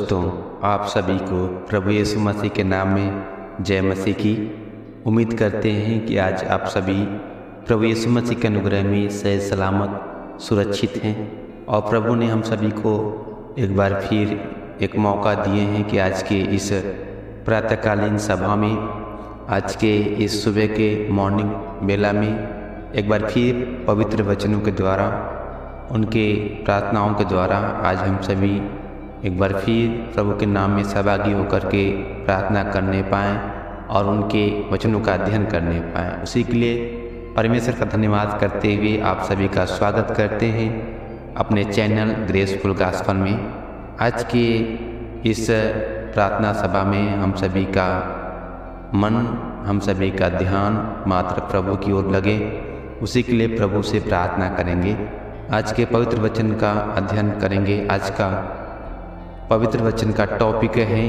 दोस्तों, आप सभी को प्रभु यीशु मसीह के नाम में जय मसीह की। उम्मीद करते हैं कि आज आप सभी प्रभु यीशु मसीह के अनुग्रह में सही सलामत सुरक्षित हैं और प्रभु ने हम सभी को एक बार फिर एक मौका दिए हैं कि आज के इस प्रातःकालीन सभा में, आज के इस सुबह के मॉर्निंग बेला में एक बार फिर पवित्र वचनों के द्वारा, उनके प्रार्थनाओं के द्वारा आज हम सभी एक बार फिर प्रभु के नाम में सहभागी होकर के प्रार्थना करने पाएँ और उनके वचनों का अध्ययन करने पाएँ। उसी के लिए परमेश्वर का धन्यवाद करते हुए आप सभी का स्वागत करते हैं अपने चैनल ग्रेसफुल गॉस्पेल में। आज के इस प्रार्थना सभा में हम सभी का मन, हम सभी का ध्यान मात्र प्रभु की ओर लगे, उसी के लिए प्रभु से प्रार्थना करेंगे। आज के पवित्र वचन का अध्ययन करेंगे। आज का पवित्र वचन का टॉपिक है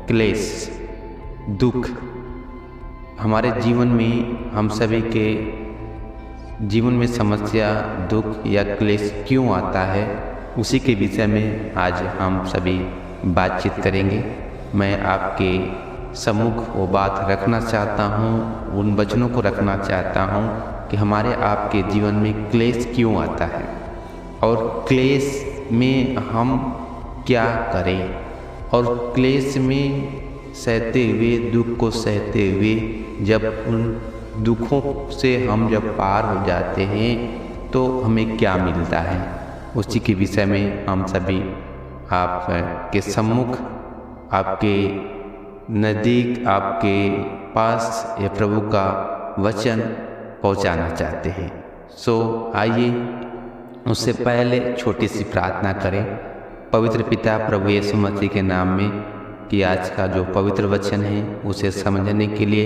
क्लेश, दुख। हमारे जीवन में, हम सभी के जीवन में समस्या, दुख या क्लेश क्यों आता है, उसी के विषय में आज हम सभी बातचीत करेंगे। मैं आपके सम्मुख वो बात रखना चाहता हूँ, उन वचनों को रखना चाहता हूँ कि हमारे आपके जीवन में क्लेश क्यों आता है और क्लेश में हम क्या करें, और क्लेश में सहते हुए, दुख को सहते हुए, जब उन दुखों से हम जब पार हो जाते हैं तो हमें क्या मिलता है, उसी के विषय में हम सभी आपके सम्मुख, आपके नज़दीक, आपके पास ये प्रभु का वचन पहुंचाना चाहते हैं। आइए उससे पहले छोटी सी प्रार्थना करें। पवित्र पिता प्रभु यीशु मसीह के नाम में कि आज का जो पवित्र वचन है उसे समझने के लिए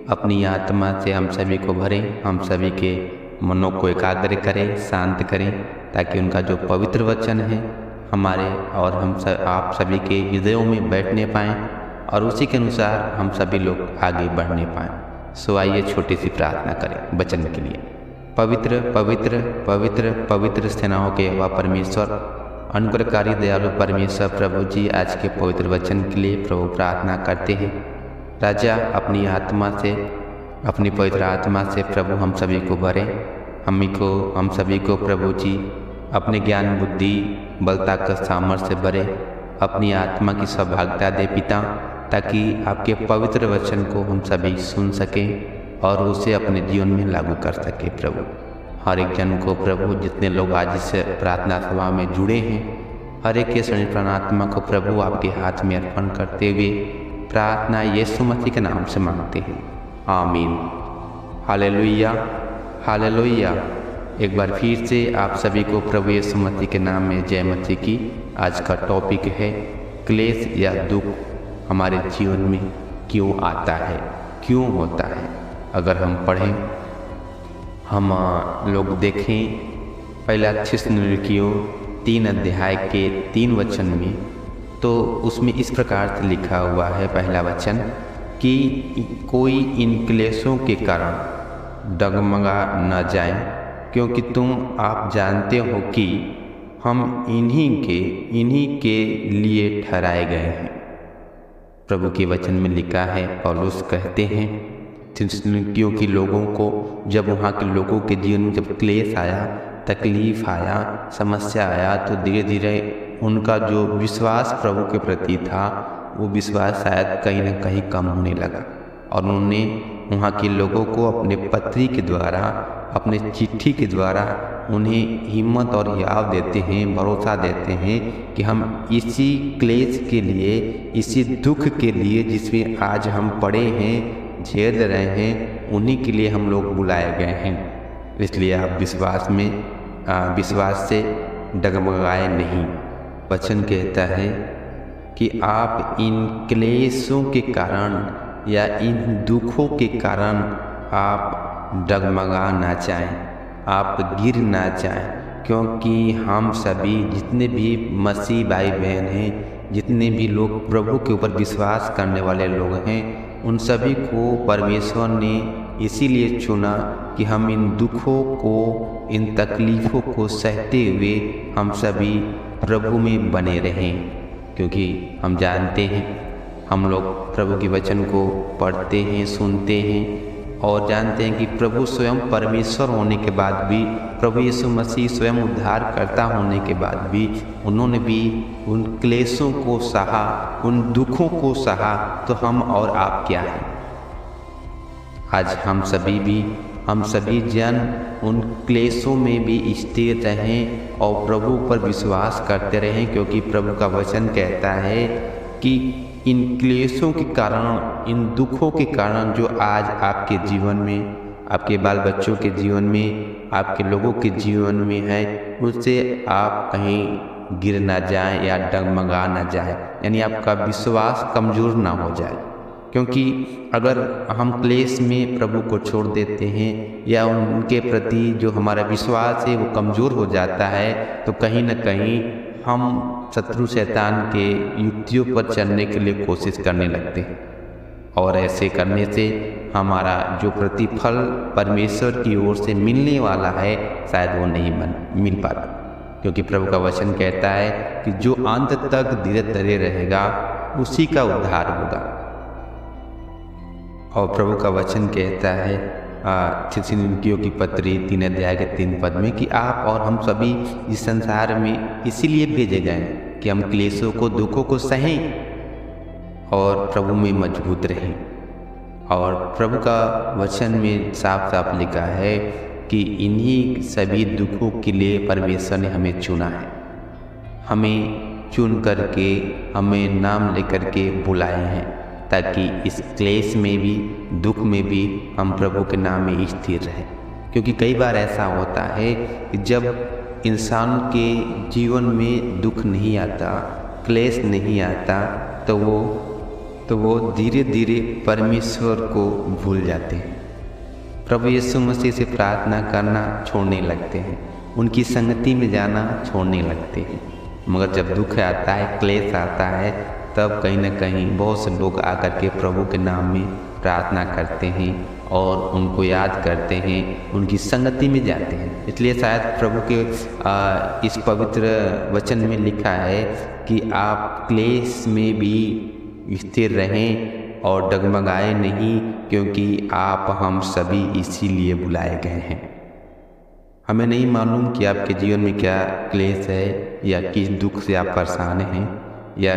अपनी आत्मा से हम सभी को भरें, हम सभी के मनों को एकाग्र करें, शांत करें, ताकि उनका जो पवित्र वचन है हमारे और आप सभी के हृदयों में बैठने पाएँ और उसी के अनुसार हम सभी लोग आगे बढ़ने पाएँ। आइए छोटी सी प्रार्थना करें वचन के लिए। पवित्र पवित्र पवित्र पवित्र सेनाओं के वह परमेश्वर, अनुग्रहकारी दयालु परमेश्वर प्रभु जी, आज के पवित्र वचन के लिए प्रभु प्रार्थना करते हैं। राजा, अपनी आत्मा से, अपनी पवित्र आत्मा से प्रभु हम सभी को भरें, हम सभी को प्रभु जी अपने ज्ञान, बुद्धि, बल, ताकत, सामर्थ्य से भरे, अपनी आत्मा की सौभाग्यता दे पिता, ताकि आपके पवित्र वचन को हम सभी सुन सकें और उसे अपने जीवन में लागू कर सकें। प्रभु हर एक जन को, प्रभु जितने लोग आज इस प्रार्थना सभा में जुड़े हैं, हर एक के शरीर प्राणात्मा को प्रभु आपके हाथ में अर्पण करते हुए प्रार्थना यीशु मसीह के नाम से मांगते हैं, आमीन। Hallelujah, hallelujah. एक बार फिर से आप सभी को प्रभु यीशु मसीह के नाम में जय मसीह की। आज का टॉपिक है क्लेश या दुख हमारे जीवन में क्यों आता है, क्यों होता है। अगर हम पढ़ें, हम लोग देखें पहला थिस्सलुनीकियों 3 अध्याय के 3 वचन में, तो उसमें इस प्रकार से लिखा हुआ है पहला वचन कि कोई इन क्लेशों के कारण डगमगा न जाए, क्योंकि आप जानते हो कि हम इन्हीं के लिए ठहराए गए हैं। प्रभु के वचन में लिखा है, पौलुस कहते हैं थिस्सलुनीकियों के लोगों को, जब वहाँ के लोगों के जीवन में जब क्लेश आया, तकलीफ आया, समस्या आया, तो धीरे धीरे उनका जो विश्वास प्रभु के प्रति था, वो विश्वास शायद कहीं ना कहीं कम होने लगा और उन्होंने वहाँ के लोगों को अपने पत्री के द्वारा, अपने चिट्ठी के द्वारा उन्हें हिम्मत और हियाव देते हैं, भरोसा देते हैं कि हम इसी क्लेश के लिए, इसी दुख के लिए जिसमें आज हम पड़े हैं, झेल रहे हैं, उन्हीं के लिए हम लोग बुलाए गए हैं। इसलिए आप विश्वास से डगमगाए नहीं। वचन कहता है कि आप इन क्लेशों के कारण या इन दुखों के कारण आप डगमगा ना चाहें, आप गिर ना चाहें, क्योंकि हम सभी जितने भी मसीह भाई बहन हैं, जितने भी लोग प्रभु के ऊपर विश्वास करने वाले लोग हैं, उन सभी को परमेश्वर ने इसीलिए चुना कि हम इन दुखों को, इन तकलीफ़ों को सहते हुए हम सभी प्रभु में बने रहें। क्योंकि हम जानते हैं, हम लोग प्रभु के वचन को पढ़ते हैं, सुनते हैं और जानते हैं कि प्रभु स्वयं परमेश्वर होने के बाद भी, प्रभु यीशु मसीह स्वयं उद्धारकर्ता होने के बाद भी उन्होंने भी उन क्लेशों को सहा, उन दुखों को सहा। तो हम और आप क्या हैं? आज हम सभी जन उन क्लेशों में भी स्थिर रहें और प्रभु पर विश्वास करते रहें, क्योंकि प्रभु का वचन कहता है कि इन क्लेशों के कारण, इन दुखों के कारण जो आज आपके जीवन में, आपके बाल बच्चों के जीवन में, आपके लोगों के जीवन में है, उससे आप कहीं गिर ना जाएं या डगमगा ना जाएं, यानी आपका विश्वास कमज़ोर ना हो जाए। क्योंकि अगर हम क्लेश में प्रभु को छोड़ देते हैं या उनके प्रति जो हमारा विश्वास है वो कमज़ोर हो जाता है, तो कहीं न कहीं हम शत्रु शैतान के युक्तियों पर चलने के लिए कोशिश करने लगते हैं और ऐसे करने से हमारा जो प्रतिफल परमेश्वर की ओर से मिलने वाला है शायद वो नहीं मिल पाता। क्योंकि प्रभु का वचन कहता है कि जो अंत तक धीरे रहेगा उसी का उद्धार होगा। और प्रभु का वचन कहता है थिस्सलुनीकियों की पत्री 3 अध्याय के 3 पद में कि आप और हम सभी इस संसार में इसीलिए भेजे गए कि हम क्लेशों को, दुखों को सहें और प्रभु में मजबूत रहें। और प्रभु का वचन में साफ साफ लिखा है कि इन्हीं सभी दुखों के लिए परमेश्वर ने हमें चुना है, हमें चुन करके, हमें नाम लेकर के बुलाए हैं, ताकि इस क्लेश में भी, दुख में भी हम प्रभु के नाम में स्थिर रहें। क्योंकि कई बार ऐसा होता है कि जब इंसान के जीवन में दुख नहीं आता, क्लेश नहीं आता, तो वो धीरे धीरे परमेश्वर को भूल जाते हैं, प्रभु यीशु मसीह से प्रार्थना करना छोड़ने लगते हैं, उनकी संगति में जाना छोड़ने लगते हैं। मगर जब दुख आता है, क्लेश आता है, तब कहीं न कहीं बहुत से लोग आकर के प्रभु के नाम में प्रार्थना करते हैं और उनको याद करते हैं, उनकी संगति में जाते हैं। इसलिए शायद प्रभु के इस पवित्र वचन में लिखा है कि आप क्लेश में भी स्थिर रहें और डगमगाए नहीं, क्योंकि आप हम सभी इसीलिए बुलाए गए हैं। हमें नहीं मालूम कि आपके जीवन में क्या क्लेश है या किस दुख से आप परेशान हैं या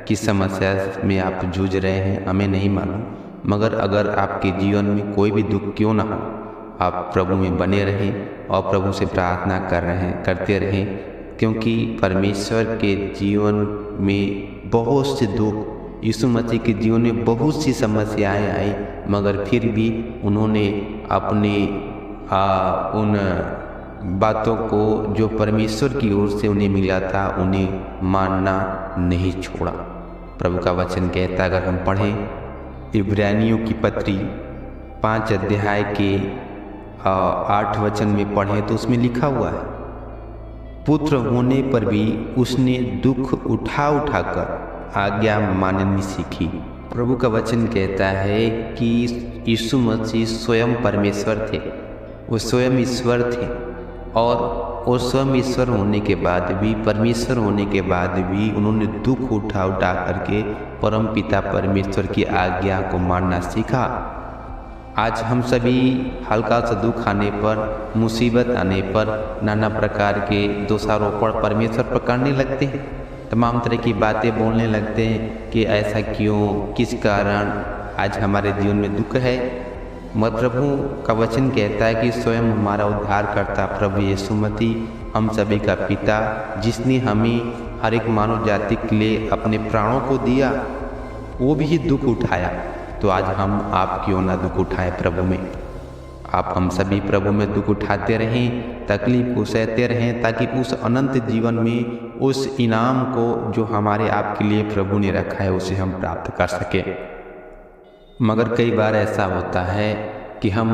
किस समस्या में आप जूझ रहे हैं, हमें नहीं मालूम। मगर अगर आपके जीवन में कोई भी दुख क्यों ना हो, आप प्रभु में बने रहें और प्रभु से प्रार्थना करते रहें, क्योंकि परमेश्वर के जीवन में बहुत से दुख, यीशु मसीह के जीवन में बहुत सी समस्याएं आई, मगर फिर भी उन्होंने अपने उन बातों को जो परमेश्वर की ओर से उन्हें मिला था, उन्हें मानना नहीं छोड़ा। प्रभु का वचन कहता है, अगर हम पढ़ें इब्रानियों की पत्री 5 अध्याय के 8 वचन में पढ़ें तो उसमें लिखा हुआ है, पुत्र होने पर भी उसने दुख उठा कर आज्ञा माननी सीखी। प्रभु का वचन कहता है कि यीशु मसीह स्वयं परमेश्वर थे, वो स्वयं ईश्वर थे और स्वयं ईश्वर होने के बाद भी, परमेश्वर होने के बाद भी उन्होंने दुख उठा करके परम पिता परमेश्वर की आज्ञा को मानना सीखा। आज हम सभी हल्का सा दुख आने पर, मुसीबत आने पर नाना प्रकार के दोषारोपण परमेश्वर पर करने लगते हैं, तमाम तरह की बातें बोलने लगते हैं कि ऐसा क्यों, किस कारण आज हमारे जीवन में दुख है। मगर प्रभु का वचन कहता है कि स्वयं हमारा उद्धार करता प्रभु यीशु मसीह, हम सभी का पिता, जिसने हमें हर एक मानव जाति के लिए अपने प्राणों को दिया, वो भी दुख उठाया। तो आज हम आप क्यों ना दुख उठाएं प्रभु में। आप हम सभी प्रभु में दुख उठाते रहें, तकलीफ को सहते रहें, ताकि उस अनंत जीवन में उस इनाम को जो हमारे आपके लिए प्रभु ने रखा है उसे हम प्राप्त कर सकें। मगर कई बार ऐसा होता है कि हम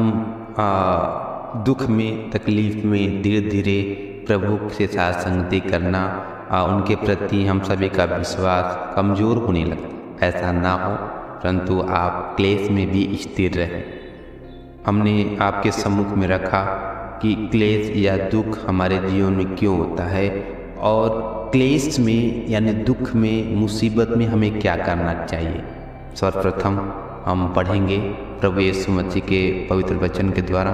दुख में, तकलीफ में धीरे धीरे प्रभु के साथ संगति करना, उनके प्रति हम सभी का विश्वास कमज़ोर होने लगता। ऐसा ना हो, परंतु आप क्लेश में भी स्थिर रहें। हमने आपके सम्मुख में रखा कि क्लेश या दुख हमारे जीवन में क्यों होता है, और क्लेश में यानी दुख में, मुसीबत में हमें क्या करना चाहिए। सर्वप्रथम हम पढ़ेंगे प्रभु यीशु मसीह के पवित्र वचन के द्वारा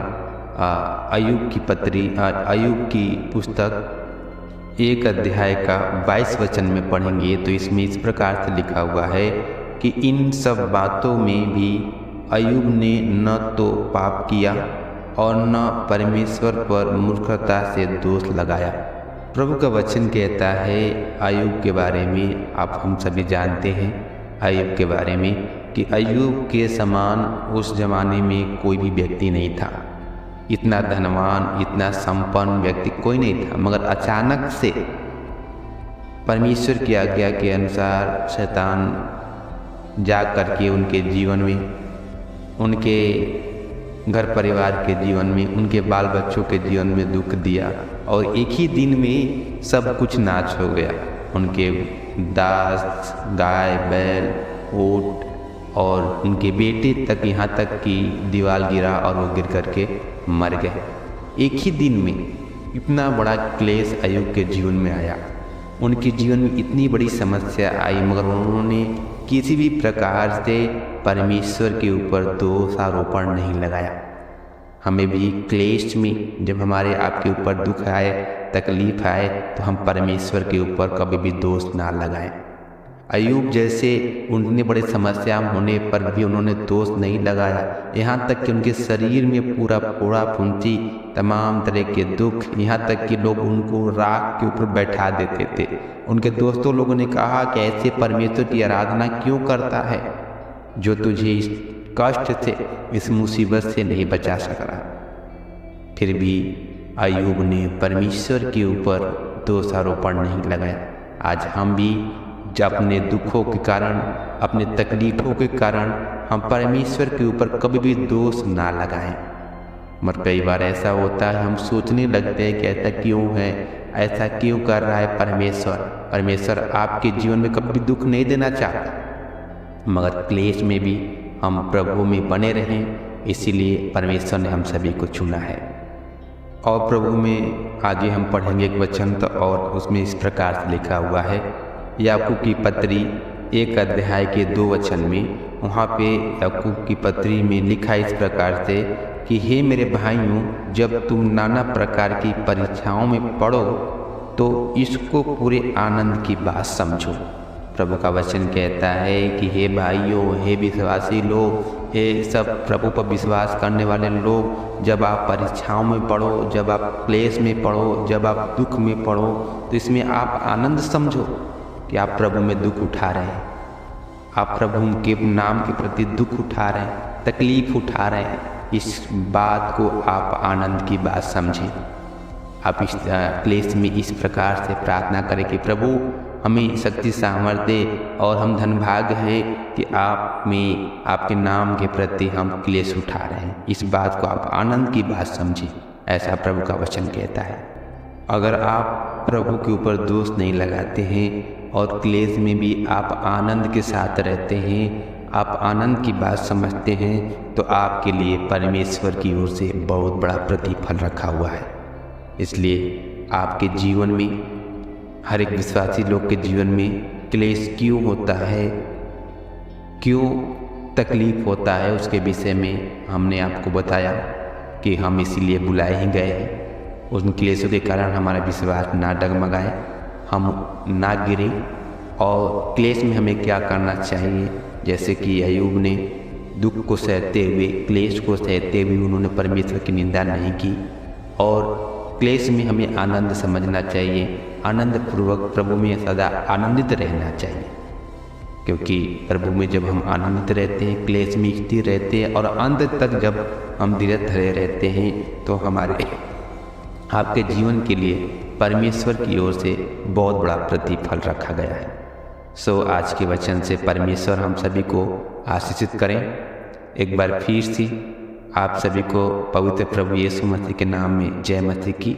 अय्यूब की पुस्तक 1 अध्याय का 22 वचन में पढ़ेंगे। तो इसमें इस प्रकार से लिखा हुआ है कि इन सब बातों में भी अय्यूब ने न तो पाप किया और न परमेश्वर पर मूर्खता से दोष लगाया। प्रभु का वचन कहता है अय्यूब के बारे में, आप हम सभी जानते हैं अय्यूब के बारे में कि अय्यूब के समान उस जमाने में कोई भी व्यक्ति नहीं था। इतना धनवान, इतना संपन्न व्यक्ति कोई नहीं था, मगर अचानक से परमेश्वर की आज्ञा के अनुसार शैतान जा करके उनके जीवन में, उनके घर परिवार के जीवन में, उनके बाल बच्चों के जीवन में दुख दिया और एक ही दिन में सब कुछ नाश हो गया। उनके दास, गाय, बैल, ऊँट और उनके बेटे तक, यहाँ तक कि दीवार गिरा और वो गिर करके मर गए। एक ही दिन में इतना बड़ा क्लेश अय्यूब के जीवन में आया, उनके जीवन में इतनी बड़ी समस्या आई, मगर उन्होंने किसी भी प्रकार से परमेश्वर के ऊपर दोषारोपण नहीं लगाया। हमें भी क्लेश में जब हमारे आपके ऊपर दुख आए, तकलीफ आए, तो हम परमेश्वर के ऊपर कभी भी दोष ना लगाएं। अय्यूब जैसे उनने बड़े समस्या होने पर भी उन्होंने दोष नहीं लगाया। यहाँ तक कि उनके शरीर में पूरा फोड़ा फुंसी, तमाम तरह के दुख, यहाँ तक कि लोग उनको राख के ऊपर बैठा देते थे। उनके दोस्तों लोगों ने कहा कि ऐसे परमेश्वर की आराधना क्यों करता है जो तुझे इस कष्ट से, इस मुसीबत से नहीं बचा सक रहा। फिर भी अय्यूब ने परमेश्वर के ऊपर दोषारोपण नहीं लगाया। आज हम भी जब अपने दुखों के कारण, अपने तकलीफ़ों के कारण हम परमेश्वर के ऊपर कभी भी दोष ना लगाएं। मगर कई बार ऐसा होता है, हम सोचने लगते हैं कि ऐसा क्यों है, ऐसा क्यों कर रहा है परमेश्वर आपके जीवन में कभी भी दुख नहीं देना चाहता। मगर क्लेश में भी हम प्रभु में बने रहें, इसीलिए परमेश्वर ने हम सभी को चुना है। और प्रभु में आगे हम पढ़ेंगे एक वचन, तो और उसमें इस प्रकार से लिखा हुआ है, याकूब की पत्री 1 अध्याय के 2 वचन में, वहाँ पे याकूब की पत्री में लिखा इस प्रकार से कि हे मेरे भाइयों, जब तुम नाना प्रकार की परीक्षाओं में पड़ो तो इसको पूरे आनंद की बात समझो। प्रभु का वचन कहता है कि हे भाइयों, हे विश्वासी लोग, हे सब प्रभु पर विश्वास करने वाले लोग, जब आप परीक्षाओं में पड़ो, जब आप क्लेश में पड़ो, जब आप दुख में पड़ो, तो इसमें आप आनंद समझो कि आप प्रभु में दुख उठा रहे हैं, आप प्रभु के नाम के प्रति दुख उठा रहे हैं, तकलीफ उठा रहे हैं। इस बात को आप आनंद की बात समझें। आप इस क्लेश में इस प्रकार से प्रार्थना करें कि प्रभु हमें शक्ति सामर्थ्य और हम धनभाग्य हैं कि आप में, आपके नाम के प्रति हम क्लेश उठा रहे हैं। इस बात को आप आनंद की बात समझें, ऐसा प्रभु का वचन कहता है। अगर आप प्रभु के ऊपर दोष नहीं लगाते हैं और क्लेश में भी आप आनंद के साथ रहते हैं, आप आनंद की बात समझते हैं, तो आपके लिए परमेश्वर की ओर से बहुत बड़ा प्रतिफल रखा हुआ है। इसलिए आपके जीवन में, हर एक विश्वासी लोग के जीवन में क्लेश क्यों होता है, क्यों तकलीफ होता है, उसके विषय में हमने आपको बताया कि हम इसीलिए बुलाए ही गए हैं। उन क्लेशों के कारण हमारा विश्वास ना डगमगाए, हम ना गिरें, और क्लेश में हमें क्या करना चाहिए। जैसे कि अय्यूब ने दुख को सहते हुए, क्लेश को सहते हुए उन्होंने परमेश्वर की निंदा नहीं की, और क्लेश में हमें आनंद समझना चाहिए, आनंद पूर्वक प्रभु में सदा आनंदित रहना चाहिए। क्योंकि प्रभु में जब हम आनंदित रहते हैं, क्लेश में स्थिर रहते हैं और अंत तक जब हम धीरे धरे रहते हैं, तो हमारे आपके जीवन के लिए परमेश्वर की ओर से बहुत बड़ा प्रतिफल रखा गया है। आज के वचन से परमेश्वर हम सभी को आशीषित करें। एक बार फिर से आप सभी को पवित्र प्रभु यीशु मसीह के नाम में जय मसीह की।